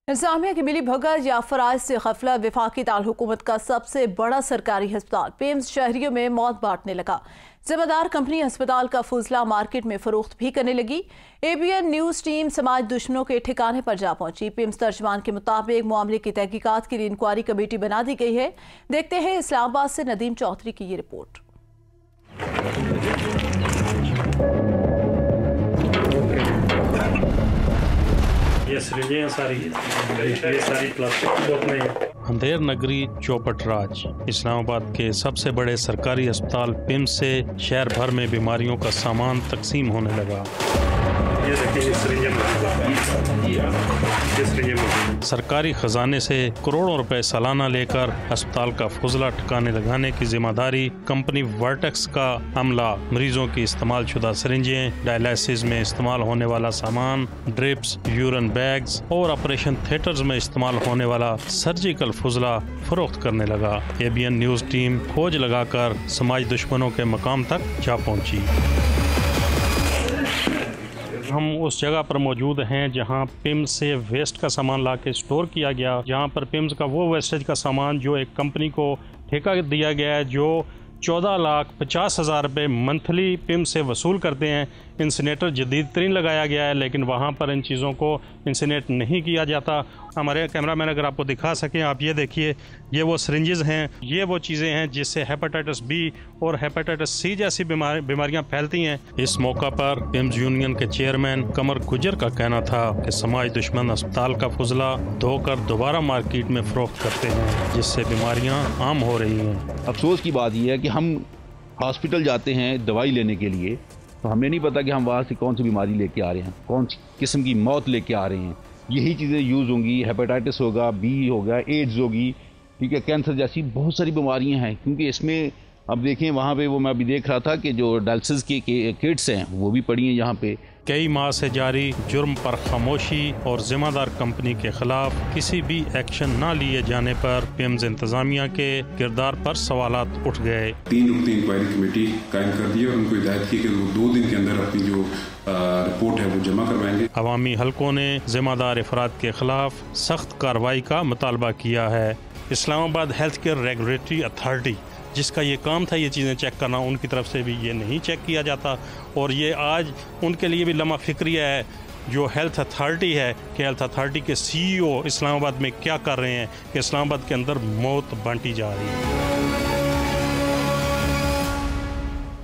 इंतजामिया की मिली भगत या फराइज से गफलत वफाकी दारकूमत का सबसे बड़ा सरकारी अस्पताल पिम्स शहरियों में मौत बांटने लगा। जिम्मेदार कंपनी अस्पताल का फुजला मार्केट में फरोख्त भी करने लगी। ABN न्यूज टीम समाज दुश्मनों के ठिकाने पर जा पहुंची। पिम्स तर्जमान के मुताबिक मामले की तहकीकात के लिए इंक्वायरी कमेटी बना दी गई है। देखते हैं इस्लामाबाद से नदीम चौधरी की ये रिपोर्ट। ये सारी प्लास्टिक की बोतलें हैं। अंधेर नगरी चौपट राज इस्लामाबाद के सबसे बड़े सरकारी अस्पताल पिम्स से शहर भर में बीमारियों का सामान तकसीम होने लगा। ये देखिए सरकारी खजाने से करोड़ों रुपए सालाना लेकर अस्पताल का फुजला ठिकाने लगाने की जिम्मेदारी कंपनी वर्टेक्स का अमला मरीजों की इस्तेमाल शुदा सिरिंजें, डायलिसिस में इस्तेमाल होने वाला सामान, ड्रिप्स, यूरिन बैग्स और ऑपरेशन थिएटर्स में इस्तेमाल होने वाला सर्जिकल फुजला फरोख्त करने लगा। ABN न्यूज टीम खोज लगाकर समाज दुश्मनों के मकाम तक जा पहुंची। हम उस जगह पर मौजूद हैं जहां पिम्स से वेस्ट का सामान लाके स्टोर किया गया, जहां पर पिम्स का वो वेस्टेज का सामान जो एक कंपनी को ठेका दिया गया है जो 14,50,000 रुपये मंथली पिम्स से वसूल करते हैं। इंसिनेटर जदीद तरीन लगाया गया है लेकिन वहाँ पर इन चीज़ों को इंसिनेट नहीं किया जाता। हमारे कैमरामैन अगर आपको दिखा सकें, आप ये देखिए, ये वो सिरिंजेस हैं, ये वो चीज़ें हैं जिससे हेपेटाइटिस B और हेपेटाइटिस C जैसी बीमारियाँ फैलती हैं। इस मौका पर पिम्स यूनियन के चेयरमैन कमर गुजर का कहना था कि समाज दुश्मन अस्पताल का फुजला धोकर दोबारा मार्केट में फरोख्त करते हैं जिससे बीमारियाँ आम हो रही हैं। अफसोस की बात यह है कि हम हॉस्पिटल जाते हैं दवाई लेने के लिए, तो हमें नहीं पता कि हम वहाँ से कौन सी बीमारी लेके आ रहे हैं, कौन सी किस्म की मौत लेके आ रहे हैं। यही चीज़ें यूज़ होंगी, हेपेटाइटिस होगा, B होगा, एड्स होगी, ठीक है, कैंसर जैसी बहुत सारी बीमारियां हैं। क्योंकि इसमें अब देखें वहाँ पे वो मैं अभी देख रहा था कि जो डायलिसिस की किट्स हैं वो भी पड़ी हैं यहाँ पे। कई माह से जारी जुर्म पर खामोशी और जिम्मेदार कंपनी के खिलाफ किसी भी एक्शन न लिए जाने पर पिम्स इंतजामिया के किरदार पर सवालात उठ गए। 3 रुकनी इंक्वायरी कमेटी कायम कर दी और उनको हिदायत की कि वो 2 दिन के अंदर अपनी जो रिपोर्ट है वो जमा करवाएंगे। अवामी हलकों ने जिम्मेदार अफराद के खिलाफ सख्त कार्रवाई का मुतालबा किया है। Islamabad health care regulatory authority जिसका ये काम था ये चीज़ें चेक करना, उनकी तरफ से भी ये नहीं चेक किया जाता और ये आज उनके लिए भी लम्हा फिक्रिया है जो हेल्थ अथॉरिटी है कि हेल्थ अथॉरिटी के CEO इस्लामाबाद में क्या कर रहे हैं कि इस्लामाबाद के अंदर मौत बांटी जा रही है।